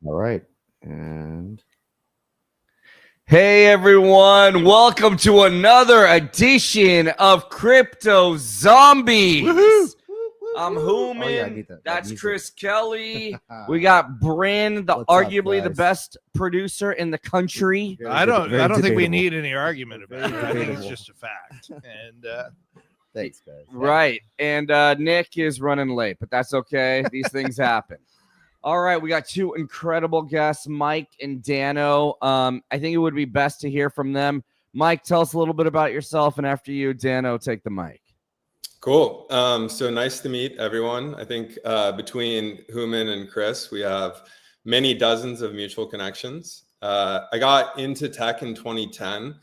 All right. And hey, everyone. Welcome to another edition of CryptoZombies. Woohoo! I'm Hooman. That's music. Chris Kelly. We got Bryn, arguably the best producer in the country. I don't think we need any argument about it. I think it's just a fact. And thanks, guys. Right. And Nick is running late, but that's okay. These things happen. All right, we got two incredible guests, Mike and Danno. I think it would be best to hear from them. Mike, tell us a little bit about yourself, and after you, Danno, take the mic. Cool. So nice to meet everyone. I think between Hooman and Chris, we have many dozens of mutual connections. I got into tech in 2010.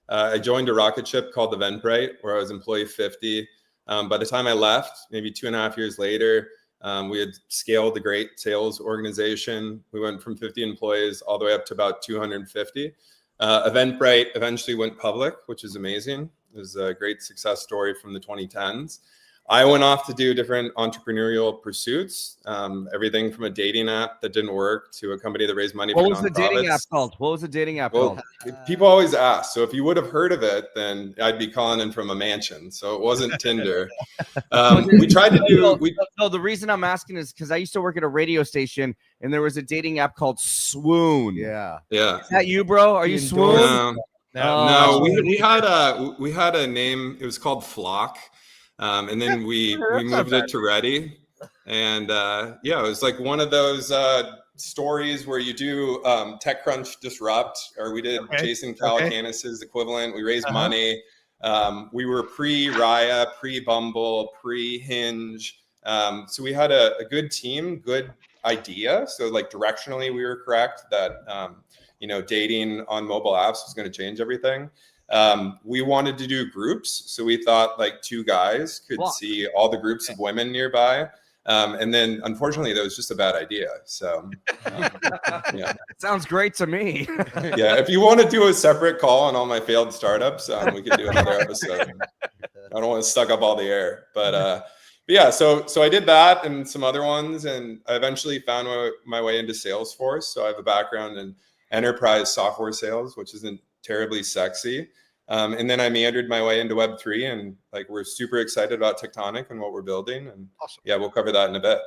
I joined a rocket ship called Eventbrite, where I was employee 50. By the time I left, maybe 2.5 years later, we had scaled a great sales organization. We went from 50 employees all the way up to about 250. Eventbrite eventually went public, which is amazing. It was a great success story from the 2010s. I went off to do different entrepreneurial pursuits, everything from a dating app that didn't work to a company that raised money for nonprofits. What was the dating app called? What was the dating app called? People always ask. So if you would have heard of it, then I'd be calling in from a mansion. So it wasn't Tinder. We tried to do... No, the reason I'm asking is because I used to work at a radio station, and there was a dating app called Swoon. Yeah. Yeah. Is that you, bro? Are you Swoon? No, we had a name. It was called Flock. And then we moved it to Ready. And yeah, it was like one of those stories where you do TechCrunch Disrupt, or we did Jason Calacanis's equivalent. We raised money. We were pre-Raya, pre-Bumble, pre-Hinge. So we had a good team, good idea. So like directionally, we were correct that, dating on mobile apps was going to change everything. We wanted to do groups. So we thought like two guys could see all the groups of women nearby. And then unfortunately, that was just a bad idea. So yeah. Sounds great to me. Yeah. If you want to do a separate call on all my failed startups, we could do another episode. I don't want to suck up all the air, but yeah, so I did that and some other ones, and I eventually found my way into Salesforce. So I have a background in enterprise software sales, which isn't terribly sexy. And then I meandered my way into Web3, and like we're super excited about Tectonic and what we're building. And awesome. Yeah, we'll cover that in a bit.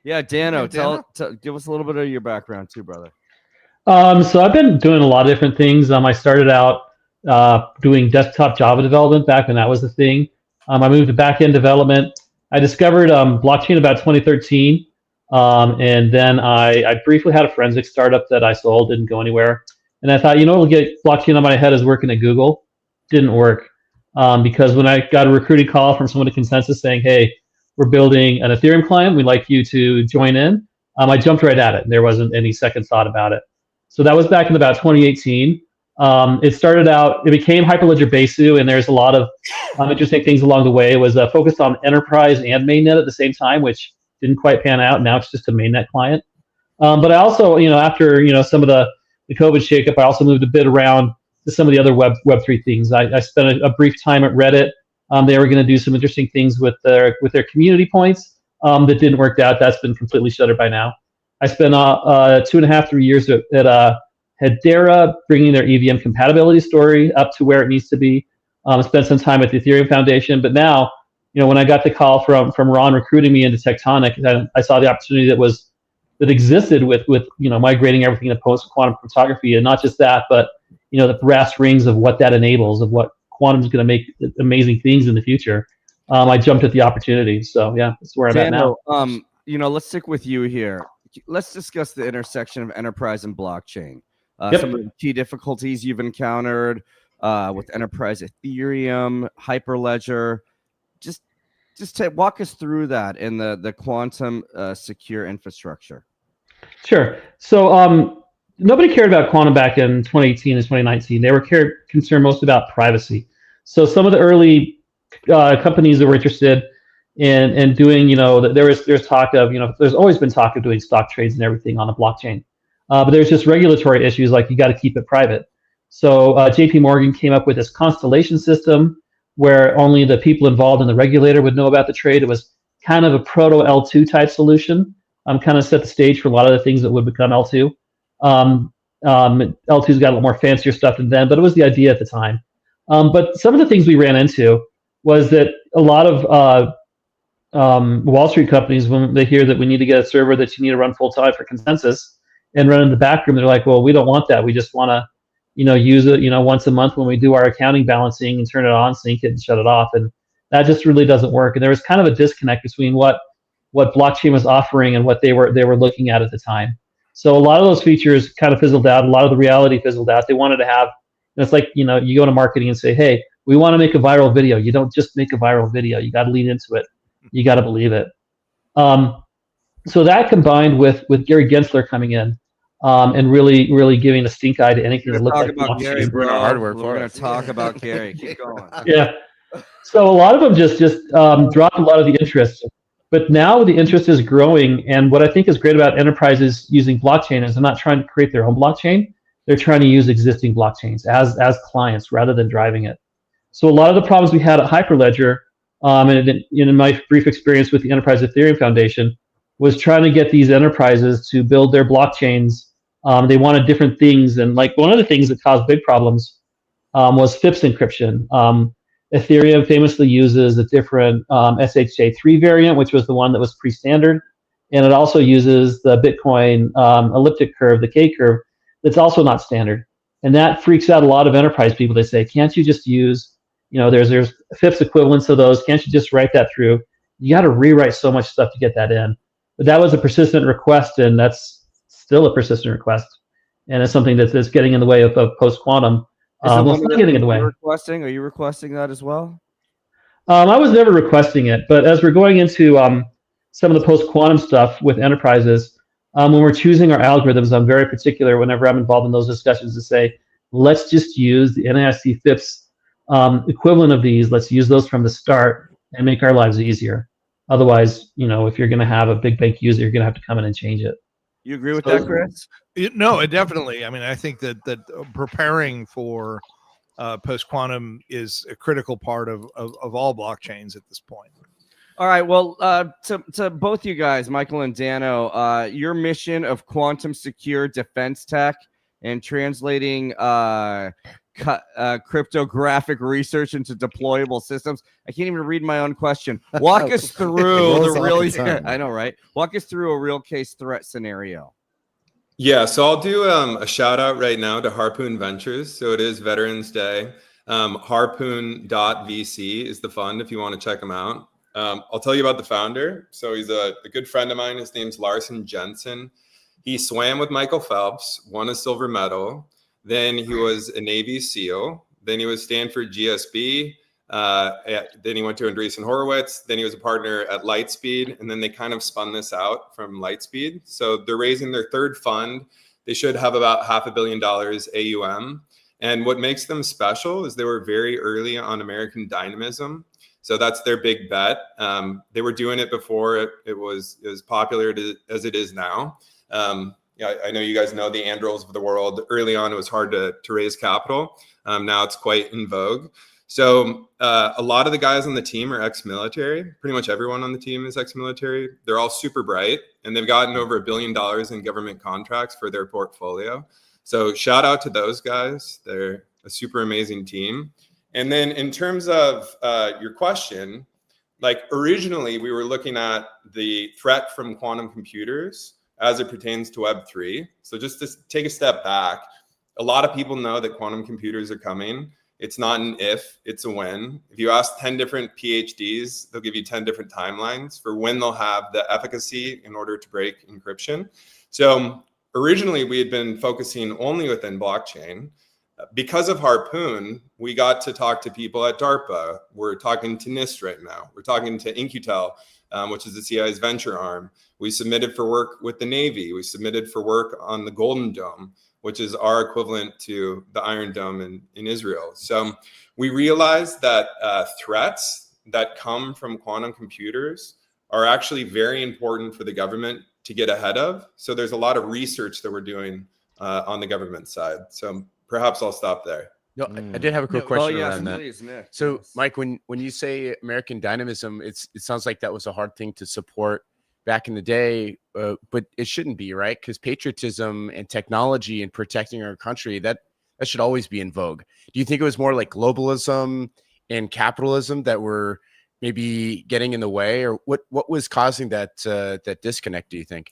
Yeah, Danno, give us a little bit of your background too, brother. So I've been doing a lot of different things. I started out doing desktop Java development back when that was the thing. I moved to back-end development. I discovered blockchain about 2013. And then I briefly had a forensic startup that I sold, didn't go anywhere. And I thought, what'll get blockchain on my head is working at Google. Didn't work. Because when I got a recruiting call from someone at Consensus saying, hey, we're building an Ethereum client, we'd like you to join in, I jumped right at it. There wasn't any second thought about it. So that was back in about 2018. It became Hyperledger Besu, and there's a lot of interesting things along the way. It was focused on enterprise and mainnet at the same time, which didn't quite pan out. Now it's just a mainnet client. But I also, after some of the COVID shakeup, I also moved a bit around to some of the other Web3 things. I spent a brief time at Reddit. They were going to do some interesting things with their community points that didn't work out. That's been completely shuttered by now. I spent 2.5, 3 years at Hedera, bringing their EVM compatibility story up to where it needs to be. Spent some time at the Ethereum Foundation, but now, when I got the call from Ron recruiting me into Tectonic, I saw the opportunity that existed with migrating everything to post-quantum cryptography, and not just that, but the brass rings of what that enables, of what quantum is going to make amazing things in the future. I jumped at the opportunity, so yeah, that's where I'm at now. Let's stick with you here. Let's discuss the intersection of enterprise and blockchain. Some of the key difficulties you've encountered with enterprise Ethereum, Hyperledger. Just walk us through that in the quantum secure infrastructure. Sure. So nobody cared about quantum back in 2018 and 2019. They were concerned most about privacy. So some of the early companies that were interested in doing, there's talk of, there's always been talk of doing stock trades and everything on the blockchain. But there's just regulatory issues, like you got to keep it private. So JP Morgan came up with this constellation system where only the people involved in the regulator would know about the trade. It was kind of a proto L2 type solution. kind of set the stage for a lot of the things that would become L2. L2's got a lot more fancier stuff than then, but it was the idea at the time. But some of the things we ran into was that a lot of Wall Street companies, when they hear that we need to get a server that you need to run full time for consensus and run in the back room, they're like, well, we don't want that. We just want to, use it, once a month when we do our accounting balancing and turn it on, sync it, and shut it off. And that just really doesn't work. And there was kind of a disconnect between what blockchain was offering and what they were looking at the time. So a lot of those features kind of fizzled out. A lot of the reality fizzled out. They wanted to have, it's like, you go to marketing and say, hey, we want to make a viral video. You don't just make a viral video. You got to lean into it. You got to believe it. So that combined with Gary Gensler coming in and really giving a stink eye to anything that looked like Gary, blockchain. We're going to talk about Gary. Keep going. Yeah. So a lot of them just dropped a lot of the interest. But now the interest is growing. And what I think is great about enterprises using blockchain is they're not trying to create their own blockchain. They're trying to use existing blockchains as clients rather than driving it. So a lot of the problems we had at Hyperledger, and in my brief experience with the Enterprise Ethereum Foundation, was trying to get these enterprises to build their blockchains. They wanted different things. And like one of the things that caused big problems was FIPS encryption. Ethereum famously uses a different SHA-3 variant, which was the one that was pre-standard. And it also uses the Bitcoin elliptic curve, the K curve, that's also not standard. And that freaks out a lot of enterprise people. They say, can't you just use, there's FIPS equivalents of those. Can't you just write that through? You got to rewrite so much stuff to get that in. But that was a persistent request, and that's still a persistent request. And it's something that's getting in the way of post-quantum. Well, it's not getting in the way. Are you requesting that as well? I was never requesting it, but as we're going into some of the post-quantum stuff with enterprises, when we're choosing our algorithms, I'm very particular whenever I'm involved in those discussions to say, let's just use the NAIC FIPS equivalent of these. Let's use those from the start and make our lives easier. Otherwise, if you're going to have a big bank user, you're going to have to come in and change it. You agree with that, Chris? No, definitely. I mean, I think that preparing for post-quantum is a critical part of all blockchains at this point. All right. Well, to both you guys, Michael and Danno, your mission of quantum secure defense tech and translating cryptographic research into deployable systems. I can't even read my own question. Walk us through I know, right? Walk us through a real case threat scenario. Yeah, so I'll do a shout out right now to Harpoon Ventures. So it is Veterans Day. Harpoon.vc is the fund if you want to check them out. I'll tell you about the founder. So he's a good friend of mine. His name's Larson Jensen. He swam with Michael Phelps, won a silver medal. Then he was a Navy SEAL. Then he was Stanford GSB. Then he went to Andreessen Horowitz. Then he was a partner at Lightspeed. And then they kind of spun this out from Lightspeed. So they're raising their third fund. They should have about $500 million AUM. And what makes them special is they were very early on American dynamism. So that's their big bet. They were doing it before it was as popular as it is now. I know you guys know the Andurils of the world. Early on, it was hard to raise capital. Now it's quite in vogue. So a lot of the guys on the team are ex-military. Pretty much everyone on the team is ex-military. They're all super bright, and they've gotten over $1 billion in government contracts for their portfolio. So shout out to those guys. They're a super amazing team. And then in terms of your question, like originally we were looking at the threat from quantum computers as it pertains to Web3. So just to take a step back, a lot of people know that quantum computers are coming. It's not an if, it's a when. If you ask 10 different PhDs, they'll give you 10 different timelines for when they'll have the efficacy in order to break encryption. So originally we had been focusing only within blockchain. Because of Harpoon, we got to talk to people at DARPA. We're talking to NIST right now. We're talking to InQtel, which is the CIA's venture arm. We submitted for work with the Navy. We submitted for work on the Golden Dome, which is our equivalent to the Iron Dome in Israel. So we realized that threats that come from quantum computers are actually very important for the government to get ahead of. So there's a lot of research that we're doing on the government side. So perhaps I'll stop there. No, I did have a quick question around that. Please, Nick. So, Mike, when you say American dynamism, it sounds like that was a hard thing to support back in the day, but it shouldn't be, right? Because patriotism and technology and protecting our country, that should always be in vogue. Do you think it was more like globalism and capitalism that were maybe getting in the way, or what was causing that disconnect, do you think?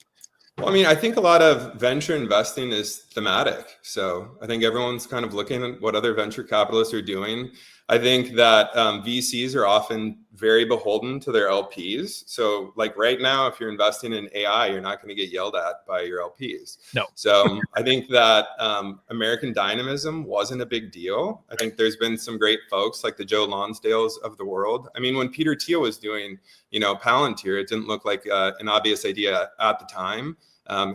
Well, I mean, I think a lot of venture investing is thematic. So I think everyone's kind of looking at what other venture capitalists are doing. I think that VCs are often very beholden to their LPs. So like right now, if you're investing in AI, you're not going to get yelled at by your LPs. No. So I think that American dynamism wasn't a big deal. I think there's been some great folks like the Joe Lonsdales of the world. I mean, when Peter Thiel was doing, Palantir, it didn't look like an obvious idea at the time.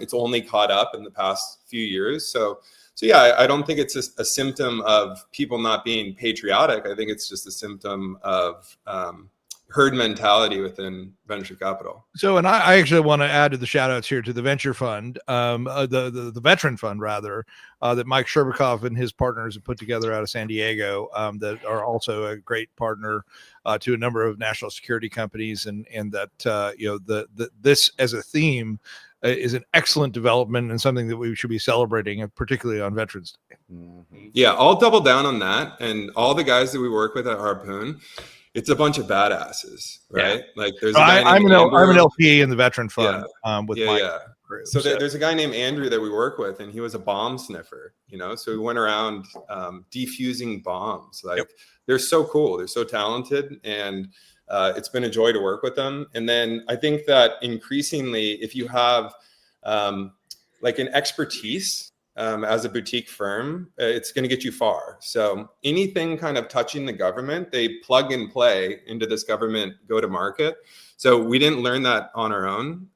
It's only caught up in the past few years. So yeah, I don't think it's a symptom of people not being patriotic. I think it's just a symptom of herd mentality within venture capital. So, and I actually want to add to the shout outs here to the venture fund, the veteran fund rather, that Mike Sherbakov and his partners have put together out of San Diego, that are also a great partner to a number of national security companies, and that this as a theme is an excellent development and something that we should be celebrating, particularly on Veterans Day. Yeah, I'll double down on that. And all the guys that we work with at Harpoon, it's a bunch of badasses, right? Yeah. Like there's a guy I'm an LP in the veteran fund. With my group. So there's a guy named Andrew that we work with, and he was a bomb sniffer, so we went around defusing bombs. Like they're so cool, they're so talented, and it's been a joy to work with them. And then I think that increasingly, if you have like an expertise as a boutique firm, it's going to get you far. So anything kind of touching the government, they plug and play into this government go-to-market. So we didn't learn that on our own.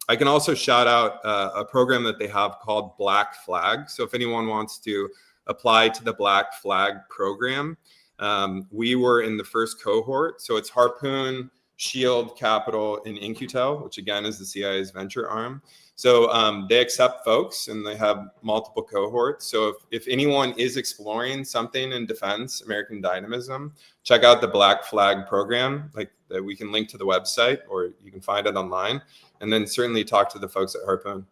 I can also shout out a program that they have called Black Flag. So if anyone wants to apply to the Black Flag program, we were in the first cohort. So it's Harpoon, Shield Capital, and In-Q-Tel, which again is the CIA's venture arm. So they accept folks, and they have multiple cohorts. So if anyone is exploring something in defense, American dynamism, check out the Black Flag program. Like that, we can link to the website, or you can find it online, and then certainly talk to the folks at Harpoon.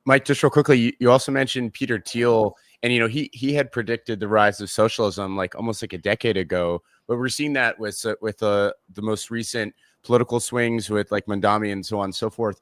Mike, just real quickly, you also mentioned Peter Thiel, and he had predicted the rise of socialism like almost like a decade ago. But we're seeing that with the most recent political swings with like Mandami and so on and so forth.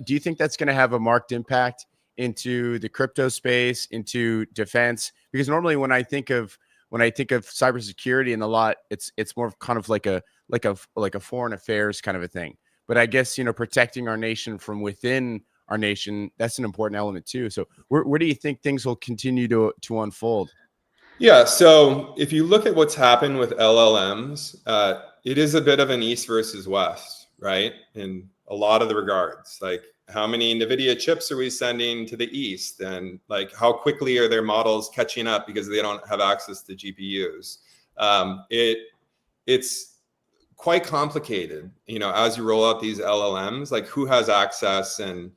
Do you think that's going to have a marked impact into the crypto space, into defense? Because normally when I think of cybersecurity and a lot, it's more kind of like a foreign affairs kind of a thing. But I guess protecting our nation from within our nation, that's an important element too. So where do you think things will continue to unfold? Yeah, so if you look at what's happened with LLMs, it is a bit of an East versus West, right? In a lot of the regards, like how many NVIDIA chips are we sending to the East, and like how quickly are their models catching up because they don't have access to GPUs. It's quite complicated, as you roll out these LLMs, like who has access, and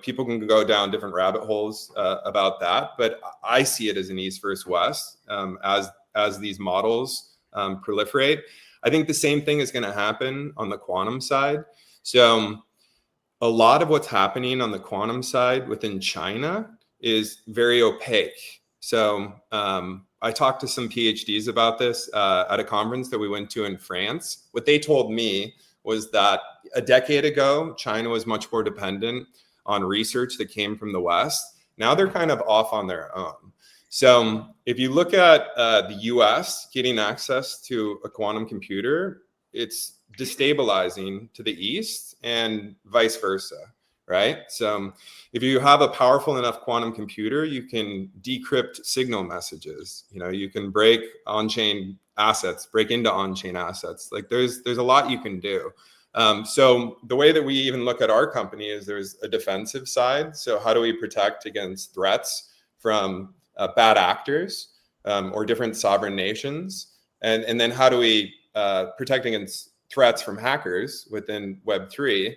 people can go down different rabbit holes about that. But I see it as an East versus West as these models proliferate. I think the same thing is going to happen on the quantum side. So a lot of what's happening on the quantum side within China is very opaque. So I talked to some PhDs about this at a conference that we went to in France. What they told me was that a decade ago, China was much more dependent on research that came from the West. Now they're kind of off on their own. So if you look at the US getting access to a quantum computer, it's destabilizing to the East and vice versa, right? So if you have a powerful enough quantum computer, you can decrypt signal messages. You can break on-chain assets, break into on-chain assets. Like there's a lot you can do. So the way that we even look at our company is there's a defensive side. So how do we protect against threats from bad actors or different sovereign nations? And then how do we protect against threats from hackers within Web3?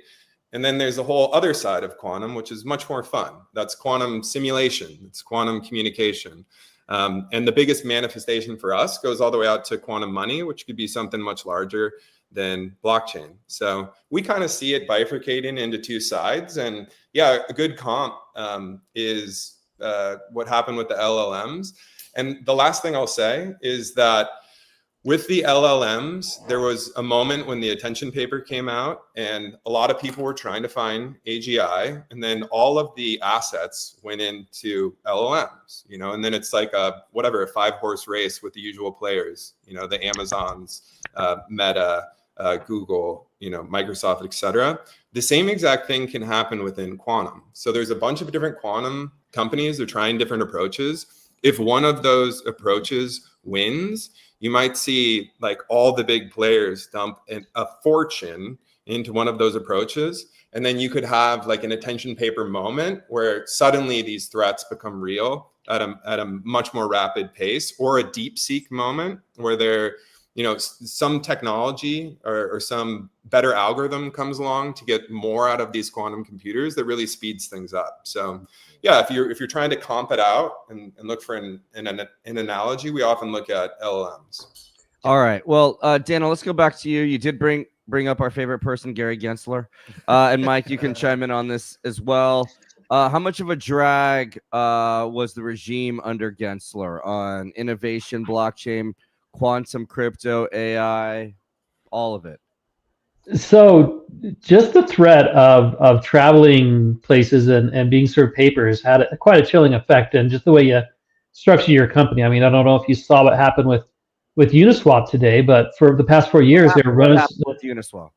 And then there's a whole other side of quantum, which is much more fun. That's quantum simulation. It's quantum communication. And the biggest manifestation for us goes all the way out to quantum money, which could be something much larger than blockchain. So we kind of see it bifurcating into two sides. And yeah, a good comp is what happened with the LLMs. And the last thing I'll say is that with the LLMs, there was a moment when the attention paper came out and a lot of people were trying to find AGI, and then all of the assets went into LLMs, you know, and then it's like a 5-horse race with the usual players, you know, the Amazons, Meta, Google, you know, Microsoft, etc. The same exact thing can happen within quantum. So there's a bunch of different quantum companies. They're trying different approaches. If one of those approaches wins, you might see like all the big players dump a fortune into one of those approaches. And then you could have like an attention paper moment where suddenly these threats become real at a much more rapid pace, or a deep seek moment where there, you know, some technology or some better algorithm comes along to get more out of these quantum computers that really speeds things up. So yeah, if you're trying to comp it out and look for an analogy, we often look at LLMs. All right. Well, Daniel, let's go back to you. You did bring up our favorite person, Gary Gensler. And Mike, you can chime in on this as well. How much of a drag was the regime under Gensler on innovation, blockchain, quantum, crypto, AI, all of it? So just the threat of traveling places and being served papers had quite a chilling effect, and just the way you structure your company. I mean, I don't know if you saw what happened with Uniswap today, but for the past 4 years, they were running with Uniswap.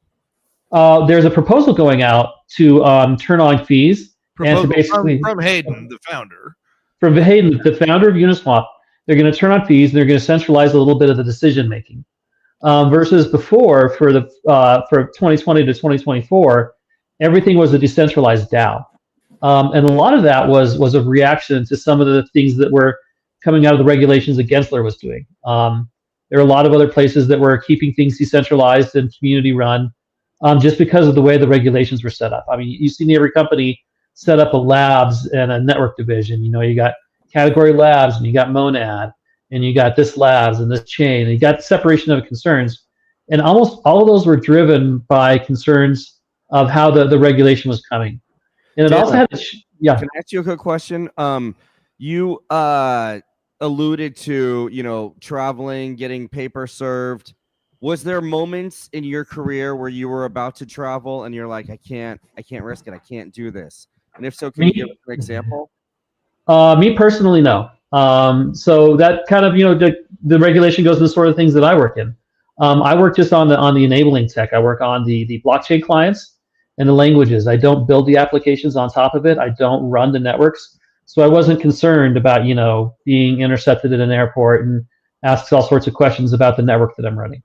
There's a proposal going out to turn on fees and to basically from Hayden, the founder. From Hayden, the founder of Uniswap, they're going to turn on fees and they're going to centralize a little bit of the decision making. Versus before, for 2020 to 2024, everything was a decentralized DAO, and a lot of that was a reaction to some of the things that were coming out of the regulations that Gensler was doing. There are a lot of other places that were keeping things decentralized and community run, just because of the way the regulations were set up. I mean, you see every company set up a labs and a network division. You know, you got category labs and you got Monad, and you got this labs and this chain, and you got separation of concerns. And almost all of those were driven by concerns of how the regulation was coming. And it also had, yeah. Can I ask you a quick question? You alluded to, you know, traveling, getting paper served. Was there moments in your career where you were about to travel and you're like, I can't risk it. I can't do this. And if so, can you give us an example? Me personally, no. So that kind of, you know, the regulation goes to the sort of things that I work in. I work just on the enabling tech. I work on the blockchain clients and the languages. I don't build the applications on top of it. I don't run the networks. So I wasn't concerned about, you know, being intercepted at an airport and asked all sorts of questions about the network that I'm running.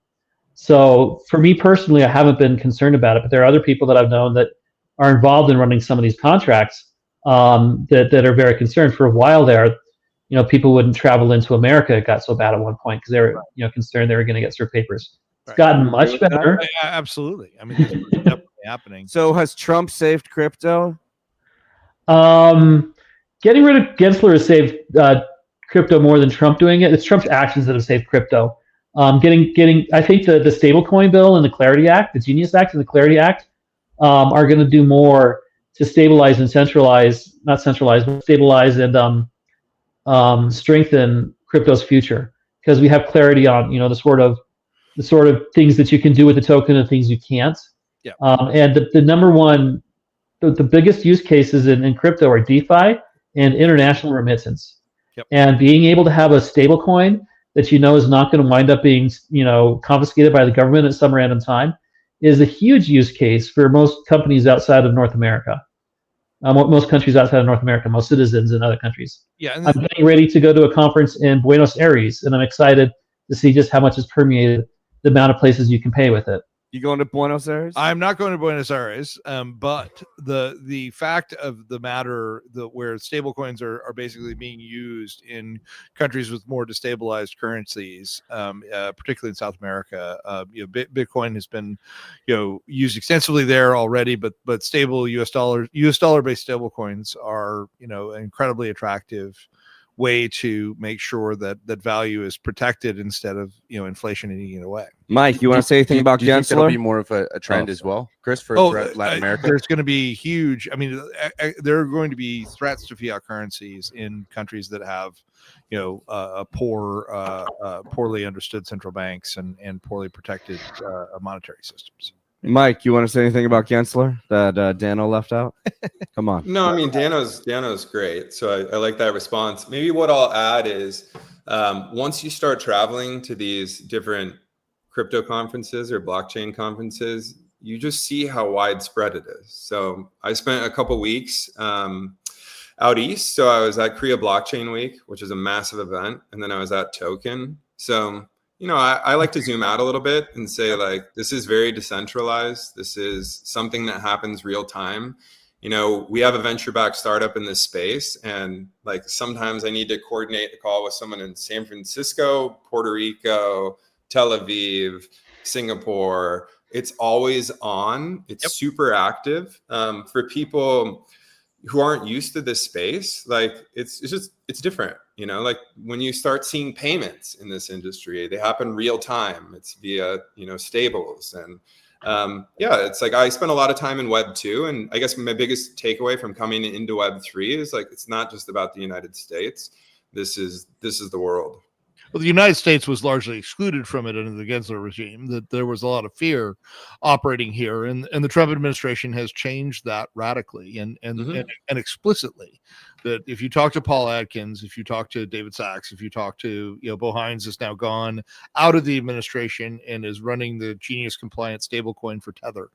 So for me personally, I haven't been concerned about it, but there are other people that I've known that are involved in running some of these contracts that are very concerned. For a while there, you know, people wouldn't travel into America. It got so bad at one point because they were, you know, concerned they were going to get served papers. It's gotten much better. Absolutely. I mean, this is definitely happening. So has Trump saved crypto? Getting rid of Gensler has saved crypto more than Trump doing it. It's Trump's actions that have saved crypto. I think the stablecoin bill and the Clarity Act, the Genius Act and the Clarity Act, are going to do more to stabilize and stabilize and strengthen crypto's future, because we have clarity on, you know, the sort of things that you can do with the token and things you can't. Yeah. And the number one, the biggest use cases in crypto are DeFi and international remittance. Yep. And being able to have a stable coin that you know is not going to wind up being, you know, confiscated by the government at some random time is a huge use case for most companies outside of North America. Most countries outside of North America, most citizens in other countries. Yeah, I'm getting ready to go to a conference in Buenos Aires, and I'm excited to see just how much it's permeated the amount of places you can pay with it. You going to Buenos Aires? I'm not going to Buenos Aires, but the fact of the matter where stablecoins are basically being used in countries with more destabilized currencies, particularly in South America, you know, Bitcoin has been, you know, used extensively there already, but stable US dollar based stablecoins are, you know, incredibly attractive way to make sure that value is protected instead of inflation eating it away. Mike, you want to say anything about do you think that'll be Gensler? more of a trend as well, Chris, for Latin America? There's going to be huge. I mean, there are going to be threats to fiat currencies in countries that have, poorly understood central banks and poorly protected monetary systems. Mike, you want to say anything about Gensler that Danno left out? Come on. No, I mean, Danno's great. So I like that response. Maybe what I'll add is once you start traveling to these different crypto conferences or blockchain conferences, you just see how widespread it is. So I spent a couple weeks out east. So I was at Korea Blockchain Week, which is a massive event. And then I was at Token. So I like to zoom out a little bit and say, like, this is very decentralized. This is something that happens real time. We have a venture-backed startup in this space, and like sometimes I need to coordinate a call with someone in San Francisco, Puerto Rico, Tel Aviv, Singapore. It's always on. It's super active. For people who aren't used to this space, like it's different. Like when you start seeing payments in this industry, they happen real time. It's via stables, and it's like I spent a lot of time in Web 2, and I guess my biggest takeaway from coming into Web 3 is like it's not just about the United States. This is the world. Well, the United States was largely excluded from it under the Gensler regime. That there was a lot of fear operating here, and the Trump administration has changed that radically and explicitly. That if you talk to Paul Adkins, if you talk to David Sachs, if you talk to Bo Hines is now gone out of the administration and is running the Genius compliant stablecoin for Tether.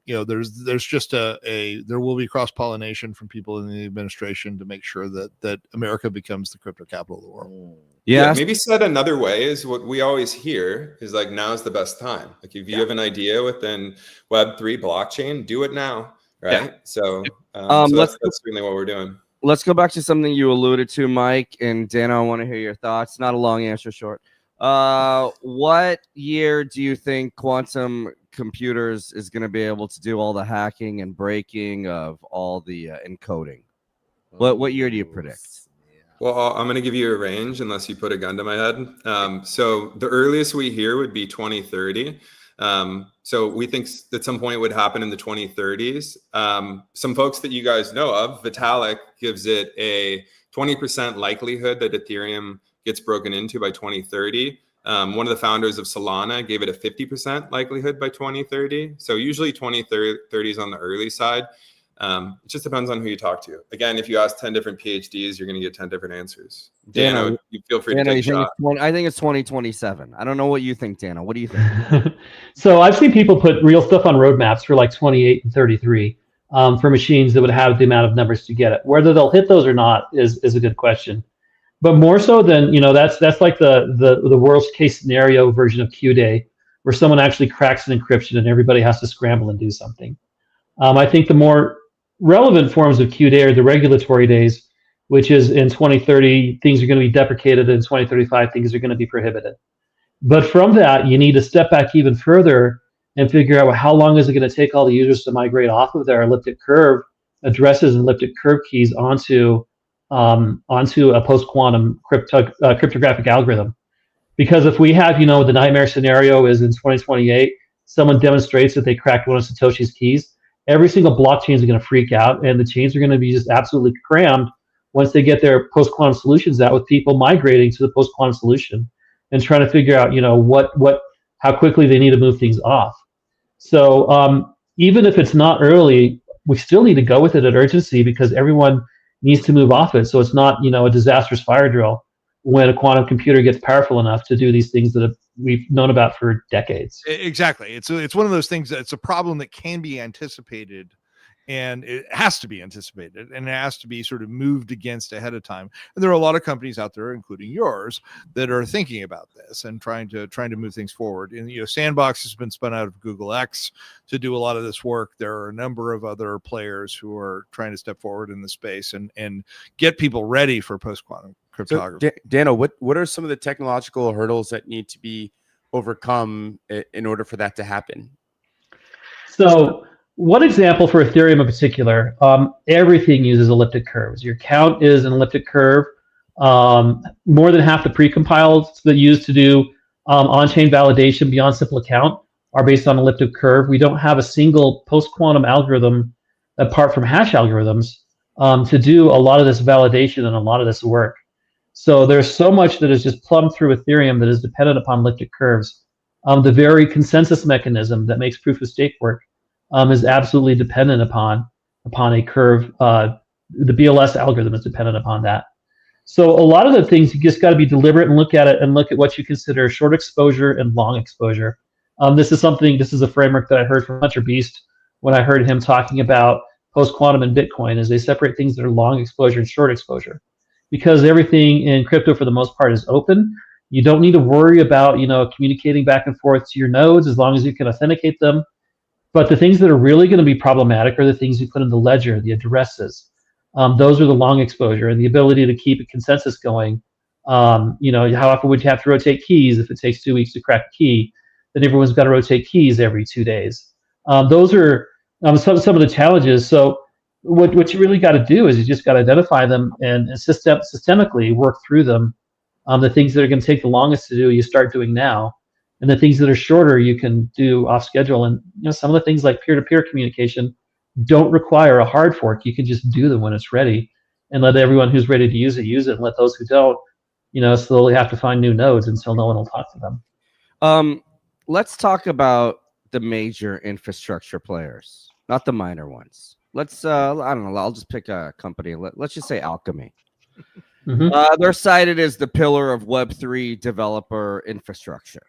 There's just there will be cross pollination from people in the administration to make sure that America becomes the crypto capital of the world. Yeah, maybe said another way is what we always hear is like now's the best time. Like if you have an idea within Web3 blockchain, do it now, right? Yeah. So that's really what we're doing. Let's go back to something you alluded to, Mike, and Danno, I want to hear your thoughts. Not a long answer, short. What year do you think quantum computers is going to be able to do all the hacking and breaking of all the encoding? What year do you predict? Well, I'm going to give you a range unless you put a gun to my head. So the earliest we hear would be 2030. So we think at some point it would happen in the 2030s. Some folks that you guys know of, Vitalik gives it a 20% likelihood that Ethereum gets broken into by 2030. One of the founders of Solana gave it a 50% likelihood by 2030. So usually 2030 is on the early side. It just depends on who you talk to. Again, if you ask 10 different PhDs, you're going to get 10 different answers. Danno, you feel free to take a shot. I think it's 2027. I don't know what you think, Danno. What do you think? So I've seen people put real stuff on roadmaps for like 28 and 33 for machines that would have the amount of numbers to get it. Whether they'll hit those or not is a good question. But more so than, that's like the worst case scenario version of Q-Day, where someone actually cracks an encryption and everybody has to scramble and do something. I think the more relevant forms of Q-Day are the regulatory days, which is in 2030, things are going to be deprecated, and in 2035, things are going to be prohibited. But from that, you need to step back even further and figure out how long is it going to take all the users to migrate off of their elliptic curve addresses and elliptic curve keys onto a post-quantum cryptographic algorithm. Because if we have, the nightmare scenario is in 2028, someone demonstrates that they cracked one of Satoshi's keys, every single blockchain is going to freak out, and the chains are going to be just absolutely crammed once they get their post-quantum solutions out, with people migrating to the post-quantum solution and trying to figure out, how quickly they need to move things off. So even if it's not early, we still need to go with it at urgency, because everyone needs to move off it. So it's not, a disastrous fire drill when a quantum computer gets powerful enough to do these things that we've known about for decades. Exactly. It's one of those things it's a problem that can be anticipated, and it has to be anticipated, and it has to be sort of moved against ahead of time. And there are a lot of companies out there, including yours, that are thinking about this and trying to move things forward. And Sandbox has been spun out of Google X to do a lot of this work. There are a number of other players who are trying to step forward in the space and get people ready for post-quantum cryptography. So, Danno, what are some of the technological hurdles that need to be overcome in order for that to happen? So one example for Ethereum in particular, everything uses elliptic curves. Your count is an elliptic curve. More than half the precompiles that used to do on-chain validation beyond simple account are based on elliptic curve. We don't have a single post-quantum algorithm, apart from hash algorithms, to do a lot of this validation and a lot of this work. So there's so much that is just plumbed through Ethereum that is dependent upon elliptic curves. The very consensus mechanism that makes proof of stake work is absolutely dependent upon a curve. The BLS algorithm is dependent upon that. So a lot of the things, you just got to be deliberate and look at it and look at what you consider short exposure and long exposure. This is a framework that I heard from Hunter Beast when I heard him talking about post-quantum and Bitcoin, is they separate things that are long exposure and short exposure. Because everything in crypto for the most part is open, you don't need to worry about, communicating back and forth to your nodes as long as you can authenticate them. But the things that are really going to be problematic are the things you put in the ledger, the addresses. Those are the long exposure, and the ability to keep a consensus going. How often would you have to rotate keys if it takes 2 weeks to crack a key? Then everyone's got to rotate keys every 2 days. Those are some of the challenges. So what you really got to do is you just got to identify them and systemically work through them. The things that are going to take the longest to do, you start doing now. And the things that are shorter, you can do off schedule. And some of the things like peer-to-peer communication don't require a hard fork. You can just do them when it's ready and let everyone who's ready to use it, and let those who don't, slowly have to find new nodes until no one will talk to them. Let's talk about the major infrastructure players, not the minor ones. Let's, I don't know, I'll just pick a company. Let's just say Alchemy. They're cited as the pillar of Web3 developer infrastructure.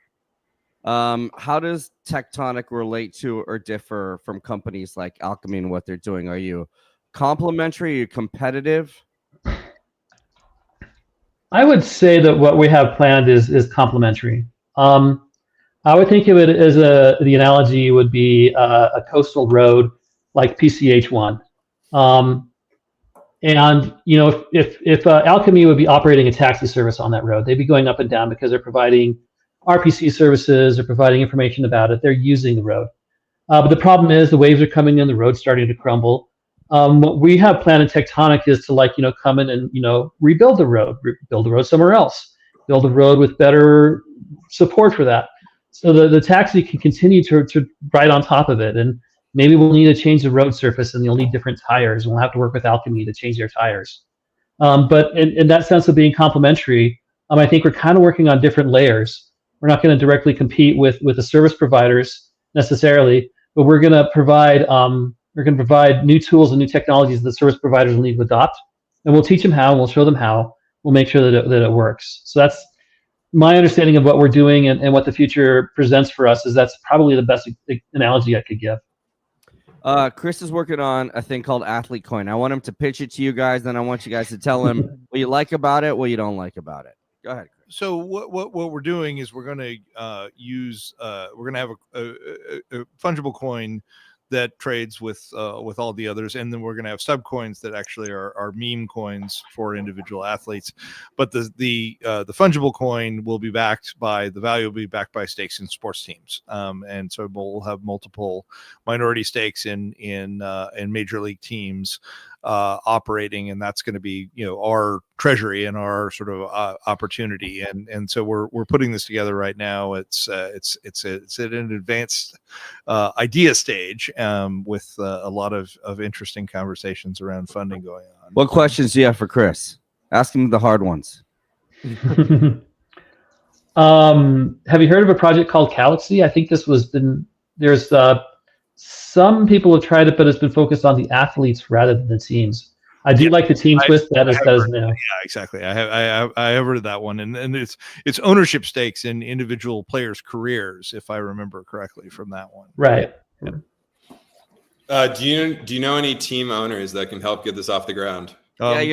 How does Tectonic relate to or differ from companies like Alchemy and what they're doing? Are you complementary? Are you competitive? I would say that what we have planned is complementary. I would think of it as the analogy would be a coastal road like PCH1. If Alchemy would be operating a taxi service on that road, they'd be going up and down because they're providing RPC services or providing information about it. They're using the road. But the problem is the waves are coming in, the road's starting to crumble. What we have planned in Tectonic is to come in and rebuild the road, build the road somewhere else, build a road with better support for that. So the taxi can continue to ride on top of it. And maybe we'll need to change the road surface and you'll need different tires. And we'll have to work with Alchemy to change their tires. But in that sense of being complementary, I think we're kind of working on different layers. We're not going to directly compete with the service providers necessarily, but we're going to provide new tools and new technologies that service providers will need to adopt, and we'll teach them how, and we'll show them how. We'll make sure that it works. So that's my understanding of what we're doing and what the future presents for us. Is that's probably the best analogy I could give. Chris is working on a thing called Athlete Coin. I want him to pitch it to you guys, then I want you guys to tell him what you like about it, what you don't like about it. Go ahead. So what we're doing is we're going to we're going to have a fungible coin that trades with all the others, and then we're going to have sub coins that actually are meme coins for individual athletes. But the fungible coin will be backed by the value will be backed by stakes in sports teams, and so we'll have multiple minority stakes in major league teams operating, and that's going to be our treasury and our sort of opportunity, and so we're putting this together right now. It's at an advanced idea stage with a lot of interesting conversations around funding going on. What questions do you have for Chris? Ask him the hard ones. Have you heard of a project called Galaxy? I think there's some people have tried it, but it's been focused on the athletes rather than the teams. I do like the team twist. That is new. Yeah, exactly. I have heard of that one, and it's ownership stakes in individual players' careers, if I remember correctly from that one. Right. Yeah. Do you know any team owners that can help get this off the ground? Yeah,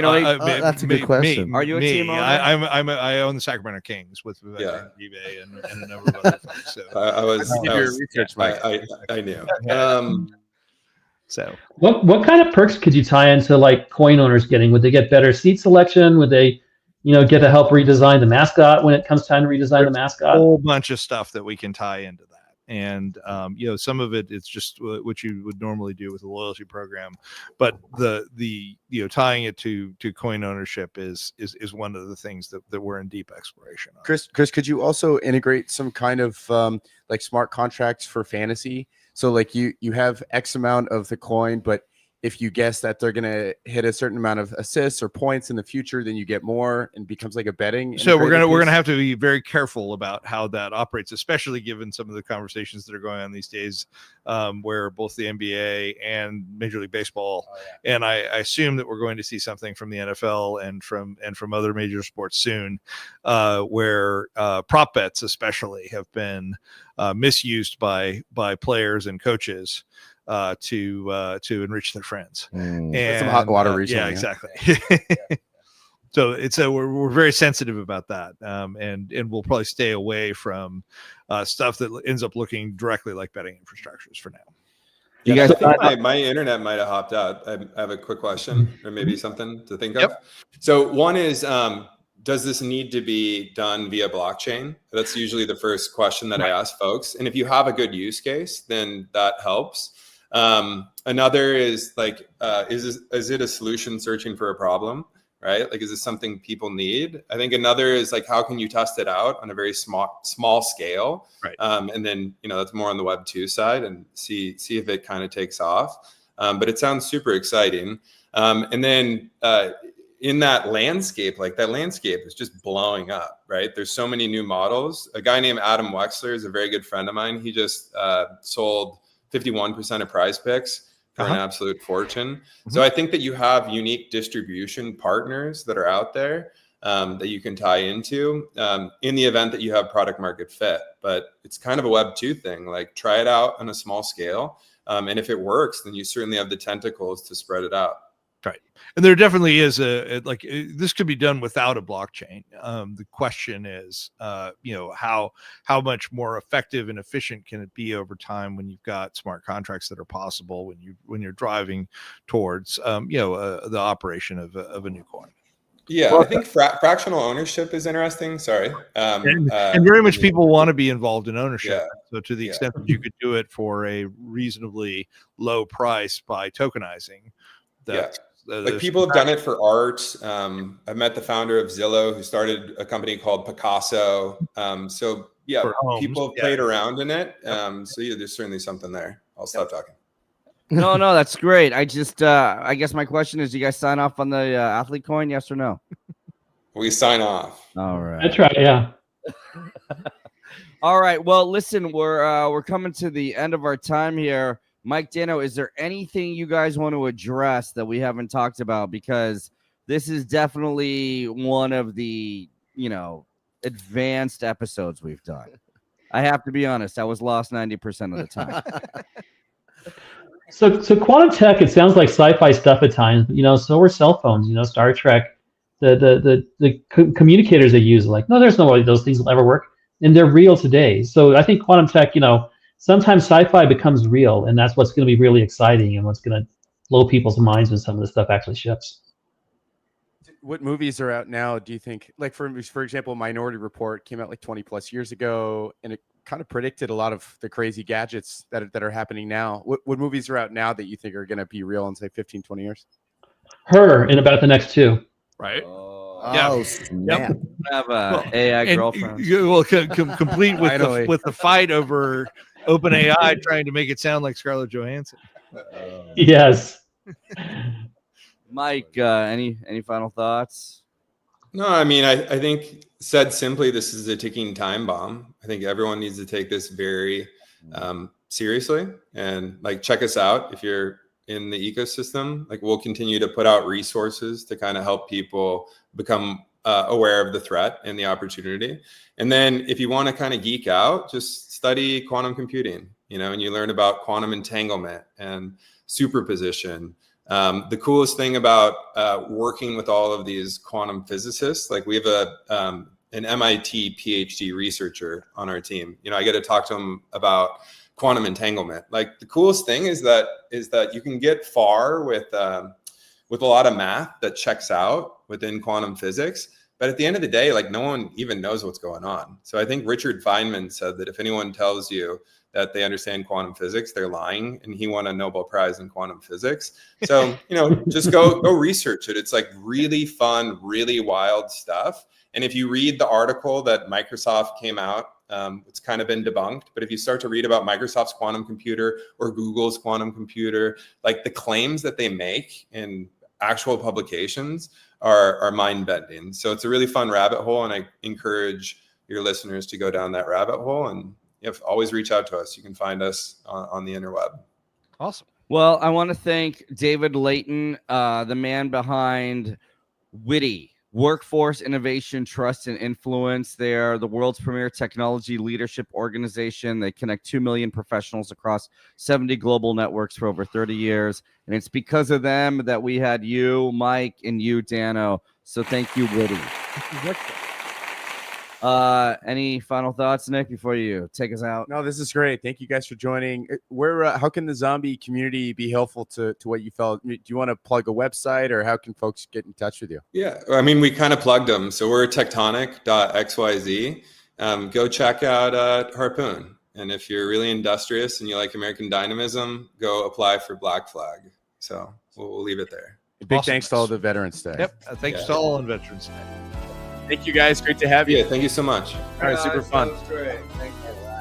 that's a good question. Are you a team owner? I own the Sacramento Kings with Vivek and a number of other folks. So I knew. So what kind of perks could you tie into like coin owners getting? Would they get better seat selection? Would they, get to help redesign the mascot when it comes time to redesign the mascot? A whole bunch of stuff that we can tie into that. And some of it, it's just what you would normally do with a loyalty program, but the tying it to coin ownership is one of the things that we're in deep exploration on. Chris, could you also integrate some kind of like smart contracts for fantasy? So like you have X amount of the coin, but if you guess that they're going to hit a certain amount of assists or points in the future, then you get more and becomes like a betting. So we're going to have to be very careful about how that operates, especially given some of the conversations that are going on these days, where both the NBA and Major League Baseball, and I assume that we're going to see something from the NFL and from other major sports soon, where prop bets especially have been misused by players and coaches to enrich their friends. And some hot water recently. Yeah, exactly. So we're very sensitive about that, and we'll probably stay away from stuff that ends up looking directly like betting infrastructures for now. You guys, I think my internet might have hopped out. I have a quick question, or maybe something to think of. So one is, does this need to be done via blockchain? That's usually the first question that I ask folks. And if you have a good use case, then that helps. Another is like, is it a solution searching for a problem, right? Like, is this something people need? I think another is like, how can you test it out on a very small scale? Right. And then, that's more on the Web 2 side and see if it kind of takes off. But it sounds super exciting. And then, in that landscape, like that landscape is just blowing up, right? There's so many new models. A guy named Adam Wexler is a very good friend of mine. He just sold 51% of Prize Picks for an absolute fortune. So I think that you have unique distribution partners that are out there that you can tie into in the event that you have product market fit. But it's kind of a Web 2 thing, like try it out on a small scale. And if it works, then you certainly have the tentacles to spread it out. Right. And there definitely is this could be done without a blockchain. The question is, how much more effective and efficient can it be over time when you've got smart contracts that are possible when you're driving towards, the operation of a new coin. Yeah, well, I think fractional ownership is interesting. Sorry. And very much people want to be involved in ownership. Yeah. So to the extent that you could do it for a reasonably low price by tokenizing, like people have done it for art. I've met the founder of Zillow, who started a company called Picasso. So yeah, people have played around in it. So yeah, there's certainly something there. I'll stop talking. No, that's great. I just, I guess my question is, do you guys sign off on the athlete coin? Yes or no? We sign off. All right. That's right. Yeah. All right. Well, listen, we're coming to the end of our time here. Mike Danno, is there anything you guys want to address that we haven't talked about? Because this is definitely one of the, advanced episodes we've done. I have to be honest, I was lost 90% of the time. So quantum tech, it sounds like sci-fi stuff at times. So are cell phones. Star Trek, the communicators they use, like, no, there's no way those things will ever work, and they're real today. So I think quantum tech, sometimes sci-fi becomes real, and that's what's going to be really exciting and what's going to blow people's minds when some of this stuff actually ships. What movies are out now, do you think? Like, for example, Minority Report came out like 20 plus years ago, and it kind of predicted a lot of the crazy gadgets that are happening now. What movies are out now that you think are going to be real in, say, 15, 20 years? Her in about the next 2. Right. Snap. Have a AI girlfriend. Complete with the fight over OpenAI trying to make it sound like Scarlett Johansson. Yes. Mike, any final thoughts? No, I mean, I think, said simply, this is a ticking time bomb. I think everyone needs to take this very seriously and check us out if you're in the ecosystem. We'll continue to put out resources to kind of help people become aware of the threat and the opportunity. And then if you want to kind of geek out, just study quantum computing, and you learn about quantum entanglement and superposition. The coolest thing about working with all of these quantum physicists, we have an MIT PhD researcher on our team. I get to talk to him about quantum entanglement. The coolest thing is that you can get far with a lot of math that checks out within quantum physics. But at the end of the day, no one even knows what's going on. So I think Richard Feynman said that if anyone tells you that they understand quantum physics, they're lying. And he won a Nobel Prize in quantum physics. So, just go research it. It's like really fun, really wild stuff. And if you read the article that Microsoft came out, it's kind of been debunked. But if you start to read about Microsoft's quantum computer or Google's quantum computer, like the claims that they make in actual publications are mind-bending. So it's a really fun rabbit hole, and I encourage your listeners to go down that rabbit hole. And always reach out to us. You can find us on the interweb. Awesome. Well, I want to thank David Layton, the man behind Witty, Workforce Innovation, Trust, and Influence. They are the world's premier technology leadership organization. They connect 2 million professionals across 70 global networks for over 30 years. And it's because of them that we had you, Mike, and you, Danno. So thank you, Witty. Any final thoughts, Nick, before you take us out? No, this is great. Thank you guys for joining. How can the zombie community be helpful to what you felt? Do you want to plug a website, or how can folks get in touch with you? Yeah, I mean, we kind of plugged them. So we're tectonic.xyz. Go check out Harpoon. And if you're really industrious and you like American dynamism, go apply for Black Flag. So we'll leave it there. Big thanks to all the veterans today. Yep. Thanks to all on Veterans Day. Thank you guys. Great to have you. Yeah, thank you so much. All right, super fun. That was great. Thank you.